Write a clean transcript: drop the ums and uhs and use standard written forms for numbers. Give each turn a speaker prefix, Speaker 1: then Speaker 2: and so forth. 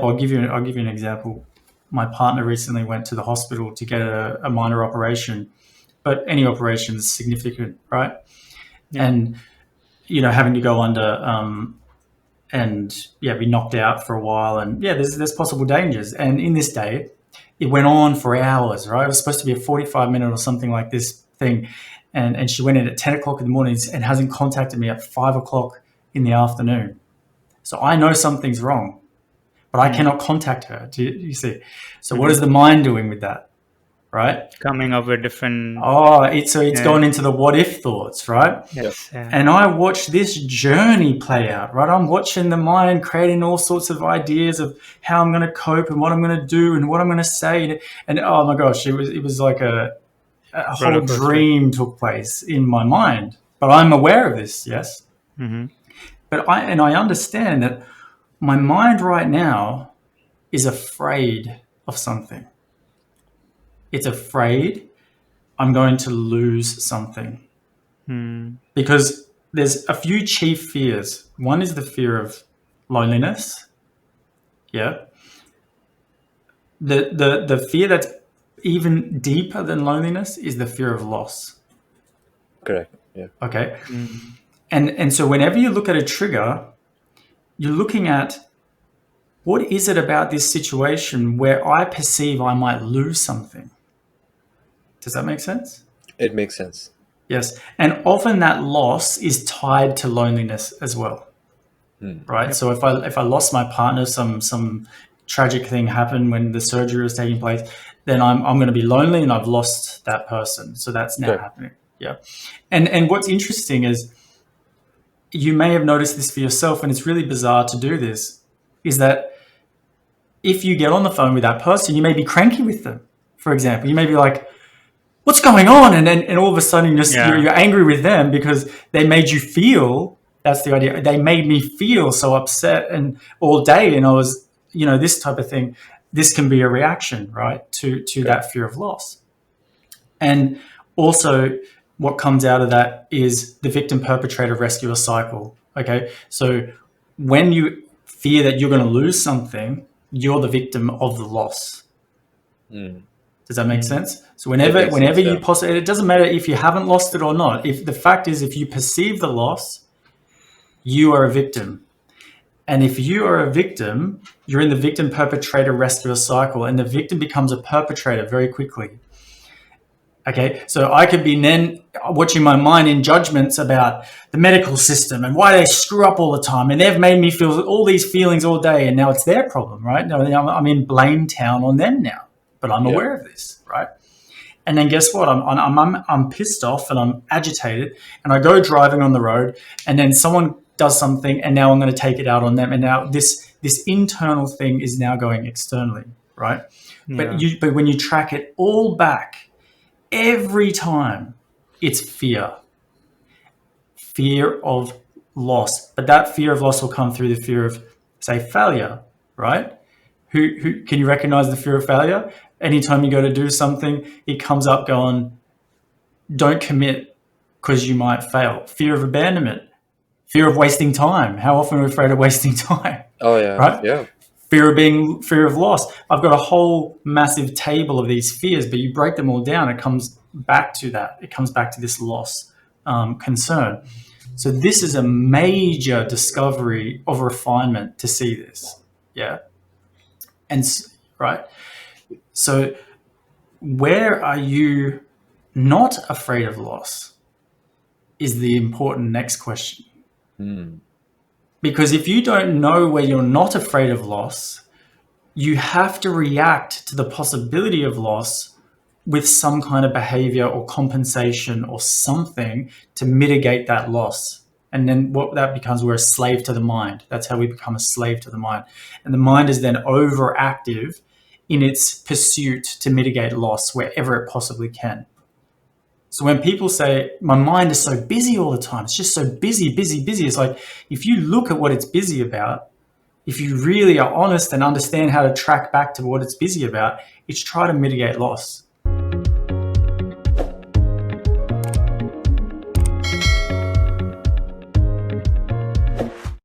Speaker 1: I'll give you an example. My partner recently went to the hospital to get a minor operation, but any operation is significant, right?
Speaker 2: Yeah.
Speaker 1: And having to go under and be knocked out for a while, and there's possible dangers. And in this day, it went on for hours, right? It was supposed to be a 45-minute or something like this thing, and she went in at 10 o'clock in the morning and hasn't contacted me at 5 o'clock in the afternoon. So I know something's wrong, but I cannot contact her. Do you see? So what is the mind doing with that, right?
Speaker 2: Coming up with different.
Speaker 1: It's gone into the what if thoughts, right?
Speaker 2: Yes. Yeah.
Speaker 1: And I watch this journey play out, right? I'm watching the mind creating all sorts of ideas of how I'm going to cope and what I'm going to do and what I'm going to say. And oh my gosh, it was like a whole dream took place in my mind. But I'm aware of this, yes. But I understand that my mind right now is afraid of something. It's afraid I'm going to lose something. Because there's a few chief fears. One is the fear of loneliness. Yeah. The fear that's even deeper than loneliness is the fear of loss.
Speaker 3: Correct. Yeah.
Speaker 1: Okay. And so whenever you look at a trigger, you're looking at what is it about this situation where I perceive I might lose something. Does that make sense?
Speaker 3: It makes sense.
Speaker 1: Yes. And often that loss is tied to loneliness as well. Right. Yep. So if I lost my partner, some tragic thing happened when the surgery was taking place, then I'm going to be lonely and I've lost that person. So that's now happening. Yeah. And what's interesting is you may have noticed this for yourself, and it's really bizarre to do this, is that if you get on the phone with that person, you may be cranky with them. For example, you may be like, what's going on? And all of a sudden you're angry with them because they made you feel, that's the idea, they made me feel so upset and all day. And I was, this type of thing, this can be a reaction, right, to that fear of loss. And also what comes out of that is the victim perpetrator rescuer cycle. Okay. So when you fear that you're going to lose something, you're the victim of the loss. Does that make sense? So whenever you possibly, it doesn't matter if you haven't lost it or not. If the fact is, if you perceive the loss, you are a victim. And if you are a victim, you're in the victim perpetrator rescuer cycle, and the victim becomes a perpetrator very quickly. Okay, so I could be then watching my mind in judgments about the medical system and why they screw up all the time, and they've made me feel all these feelings all day, and now it's their problem, right? Now I'm in blame town on them now, but I'm aware of this, right? And then guess what? I'm pissed off and I'm agitated, and I go driving on the road, and then someone does something, and now I'm going to take it out on them, and now this internal thing is now going externally, right? Yeah. But when you track it all back, every time it's fear of loss, but that fear of loss will come through the fear of, say, failure, right? Who can you recognize the fear of failure? Anytime you go to do something, it comes up going, don't commit because you might fail. Fear of abandonment, fear of wasting time. How often are we afraid of wasting time?
Speaker 3: Oh yeah,
Speaker 1: right?
Speaker 3: Yeah.
Speaker 1: Fear of loss. I've got a whole massive table of these fears, but you break them all down, it comes back to that. It comes back to this loss concern. So this is a major discovery of refinement to see this. Yeah. And right. So where are you not afraid of loss is the important next question. Because if you don't know where you're not afraid of loss, you have to react to the possibility of loss with some kind of behavior or compensation or something to mitigate that loss. And then what that becomes, we're a slave to the mind. That's how we become a slave to the mind. And the mind is then overactive in its pursuit to mitigate loss wherever it possibly can. So when people say, my mind is so busy all the time, it's just so busy. It's like, if you look at what it's busy about, if you really are honest and understand how to track back to what it's busy about, it's try to mitigate loss.